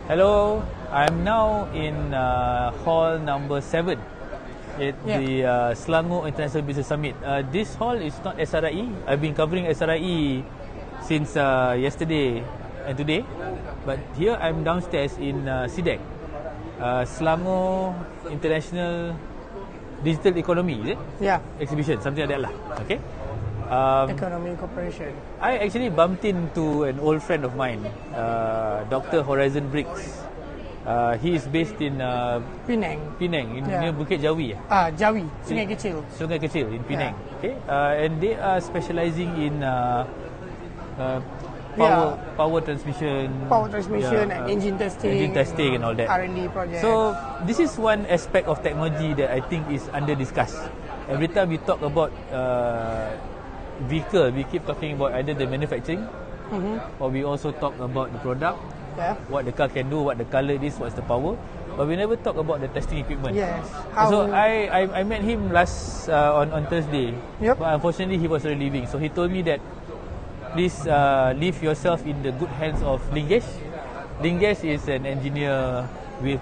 Hello, I'm now in hall number 7 at the Selangor International Business Summit. This hall is not SRIE. I've been covering SRIE since yesterday and today, but here I'm downstairs in SIDEC, Selangor International Digital Economy, is it? Yeah. Exhibition, something like that lah. Okay. Economy Corporation. I actually bumped into an old friend of mine, Dr. Horizon Briggs. He is based in Penang. Penang, near Bukit Jawi. Jawi, Sungai Kecil. Sungai Kecil in Penang. Okay, and they are specializing in power transmission, and engine testing, and all that. R&D projects. So this is one aspect of technology that I think is under discussed. Every time we talk about vehicle, we keep talking about either the manufacturing, or we also talk about the product, what the car can do, what the color is, what's the power, but we never talk about the testing equipment. Yes. So I met him last on Thursday, but unfortunately he was already leaving. So he told me that please leave yourself in the good hands of Lingesh. Lingesh is an engineer with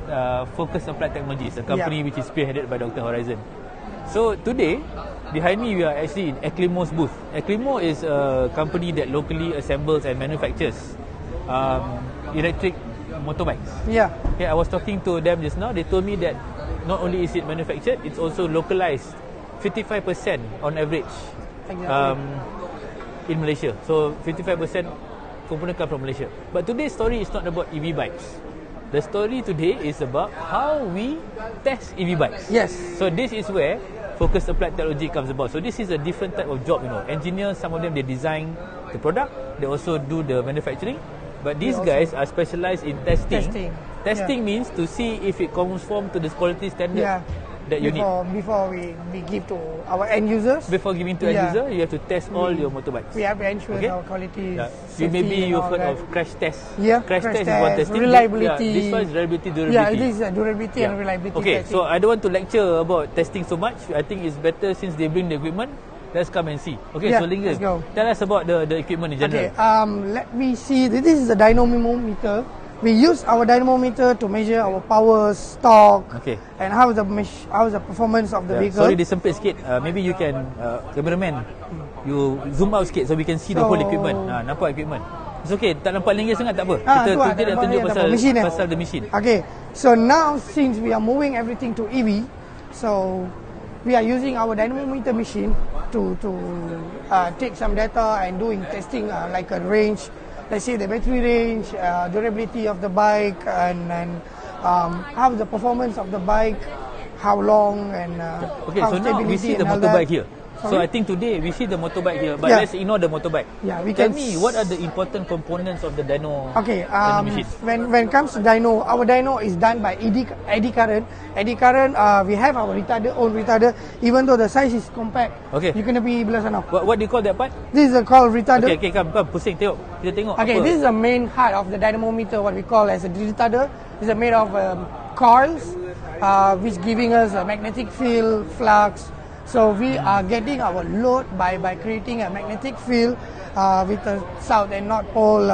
Focus Applied Technologies, a company which is spearheaded by Dr. Horizon. So today, behind me we are actually in Eclimo's booth. Eclimo is a company that locally assembles and manufactures electric motorbikes. Yeah. Okay, I was talking to them just now. They told me that not only is it manufactured, it's also localized, 55% on average, in Malaysia. So 55% component come from Malaysia. But today's story is not about EV bikes. The story today is about how we test EV bikes. Yes. So this is where Focus Applied Technology comes about. So this is a different type of job, you know. Engineers, some of them, they design the product. They also do the manufacturing. But these guys are specialized in testing. Testing means to see if it conforms to the quality standard that you need. Before we give to our end users. Before giving to end user, you have to test all your motorbikes. We have to ensure our quality. Maybe you've heard of crash test. Crash test is one testing. Reliability. This one is reliability, durability. Yeah, this is durability and reliability. Okay, testing. so I don't want to lecture about testing so much. I think it's better since they bring the equipment. Let's come and see. Okay, so Lingesh, tell us about the equipment in general. Okay, let me see. This is the dynamometer. We use our dynamometer to measure our power, torque, and how is the performance of the vehicle. Sorry, disempit sikit. Maybe you can, cameraman, you zoom out sikit so we can see the whole equipment. Nampak equipment. It's okay, tak nampak Lingesh sangat, tak apa. Kita nak tunjuk pasal the machine. Okay, so now since we are moving everything to EV, so we are using our dynamometer machine to take some data and doing testing like a range. Let's say the battery range, durability of the bike, and how the performance of the bike, how long, and how so now we see the motorbike here. Sorry? So I think today we see the motorbike here, but let's ignore the motorbike. Tell me, what are the important components of the dyno? Okay, machine? when it comes to dyno, our dyno is done by eddy current. Eddy current, we have our own retarder. Even though the size is compact, you can be belah sana. What do you call that part? This is called retarder. Okay, come, pusing, tengok. Kita tengok. Okay, this is the main heart of the dynamometer, what we call as a retarder. It's made of coils, which giving us a magnetic field, flux. So we are getting our load by creating a magnetic field with a south and north pole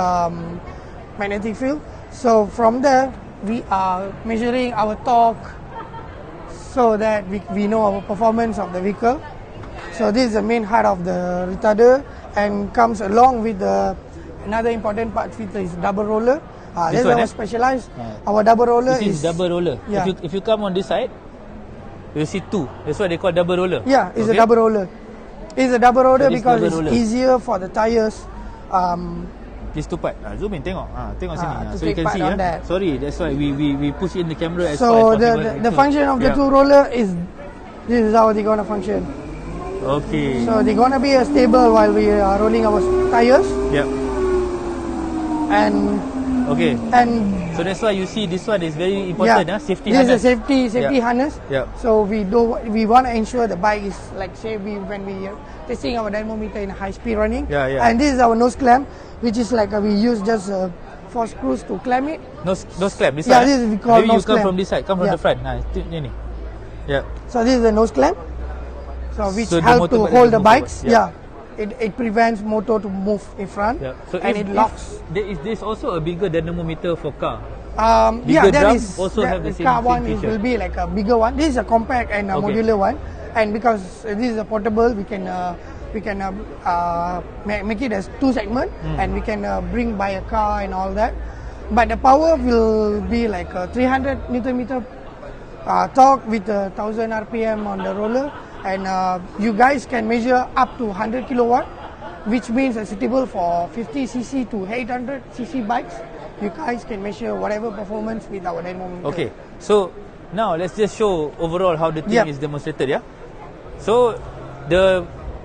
magnetic field. So from there, we are measuring our torque so that we know our performance of the vehicle. So this is the main heart of the retarder and comes along with another important part feature is double roller. This is our specialized. Our double roller is double roller. Yeah. If you come on this side, you see two. That's why they call double roller. Yeah, it's a double roller. It's a double roller because it's easier for the tires. These two part. Zoom in, tengok. Tengok sini. So you can see. Sorry, that's why we push in the camera as far so as possible. the function of the two roller is this is how they're gonna function. Okay. So they're gonna be stable while we are rolling our tires. Yep. And so that's why you see this one is very important. Safety harness. This is a safety harness. So we want to ensure the bike is like say when we are testing our dynamometer in high speed running. And this is our nose clamp, which is like we use just 4 screws to clamp it. Nose clamp. This this is we call maybe nose you come clamp. from this side. Come from the front. Ni. So this is the nose clamp. So which help to hold the bikes. It prevents motor to move in front, So and it locks. Is this also a bigger dynamometer for car? Bigger there drum is. also have the car same one feature. will be like a bigger one. This is a compact and a Okay. modular one, and because this is a portable, we can make it as 2 segment, and we can bring by a car and all that. But the power will be like 300 Newton meter torque with 1000 RPM on the roller, and you guys can measure up to 100 kilowatt, which means it's suitable for 50cc to 800cc bikes. You guys can measure whatever performance with our dynamometer. Okay, so now let's just show overall how the thing Yep. is demonstrated, yeah. So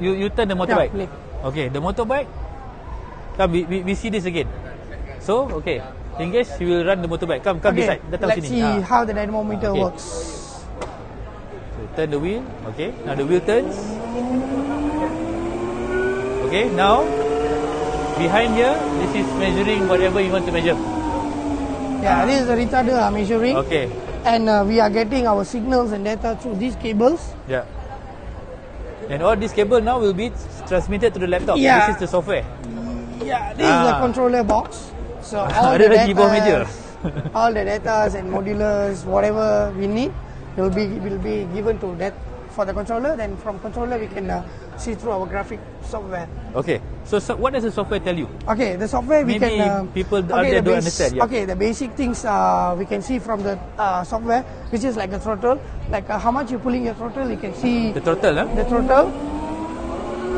you turn the motorbike. play. Okay, the motorbike. Come, we see this again. So okay, engage. You will run the motorbike. Come Okay, beside. Datang let's sini. see how the dynamometer Okay. works. So turn the wheel. Okay, now the wheel turns. Okay, now behind here, this is measuring whatever you want to measure. Yeah, this is the retarder measuring. Okay. And we are getting our signals and data through these cables. Yeah. And all this cable now will be transmitted to the laptop. Yeah. This is the software. Yeah, this is the controller box. So all Ada the lagi bawah meja. data, all the data and modulars, whatever we need, will be given to that for the controller. Then from controller we can see through our graphic software. Okay. So what does the software tell you? Okay, the software we Maybe can. people out there don't understand. Yeah. Okay, the basic things we can see from the software, which is like a throttle, like how much you're pulling your throttle, you can see The throttle, huh? the throttle.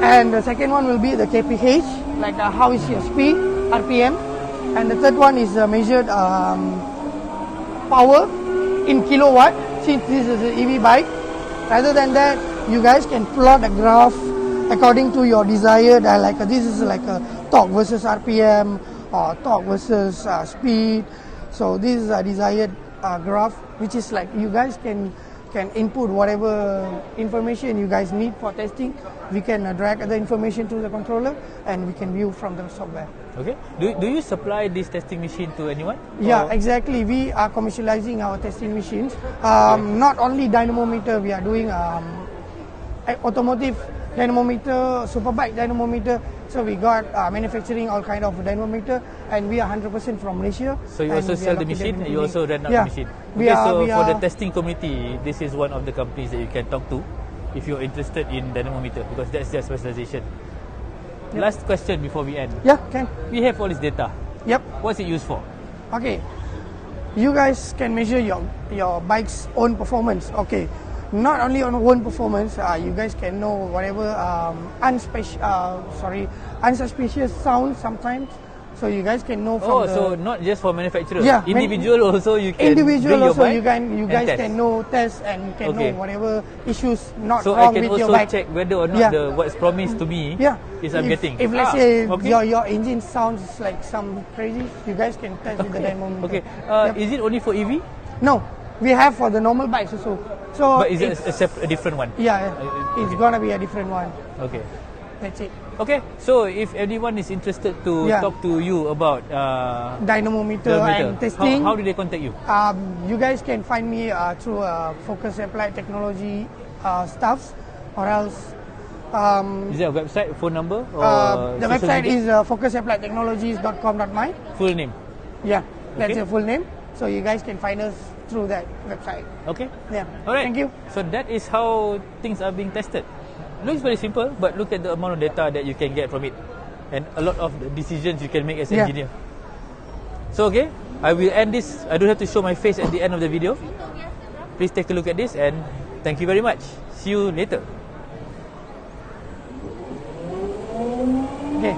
And the second one will be the KPH, like how is your speed, RPM. And the third one is measured power in kilowatt, since this is an EV bike. Rather than that, you guys can plot a graph according to your desired, like this is like a torque versus RPM or torque versus speed. So this is a desired graph, which is like you guys can input whatever information you guys need for testing. We can drag the information to the controller and we can view from the software. Okay. Do you supply this testing machine to anyone? Yeah, Or- exactly. We are commercializing our testing machines. Not only dynamometer, we are doing automotive dynamometer, superbike dynamometer. So we got manufacturing all kind of dynamometer, and we are 100% from Malaysia. So you and also we sell are the located machine in and you Penang. also rent out Yeah. the machine. We Okay, are- so we for the are- testing community, this is one of the companies that you can talk to if you're interested in dynamometer, because that's their specialization. Yep. Last question before we end. Yeah, can. We have all this data. Yep. What's it used for? Okay, you guys can measure your bike's own performance. Okay, not only on own performance, you guys can know whatever unsuspicious sounds sometimes. So you guys can know from Oh, the so not just for manufacturer. Yeah, Individual also you can individual bring your also. bike You and guys test. can know test and can Okay. know whatever issues not So I wrong can with your also bike. check whether or not Yeah. what's promised to me Yeah, is I'm getting. If let's say okay. your engine sounds like some crazy, you guys can test with the dynamometer. Okay. Yep. Is it only for EV? No, we have for the normal bikes also. So But is it it's- a different one? yeah, it's okay. gonna be a different one. Okay. That's it. Okay. So if anyone is interested to Yeah. talk to you about Dynamometer and testing. how do they contact you? You guys can find me through Focus Applied Technology stuffs, or else Is there a website, phone number, or the social website media? is focusappliedtechnologies.com.my. Full name. Yeah, that's Okay. the full name. So you guys can find us through that website. Okay. Yeah. Alright. Thank you. So that is how things are being tested. Looks very simple, but look at the amount of data that you can get from it, and a lot of the decisions you can make as an Yeah. engineer. So okay, I will end this. I don't have to show my face at the end of the video. Please take a look at this, and thank you very much. See you later. Okay.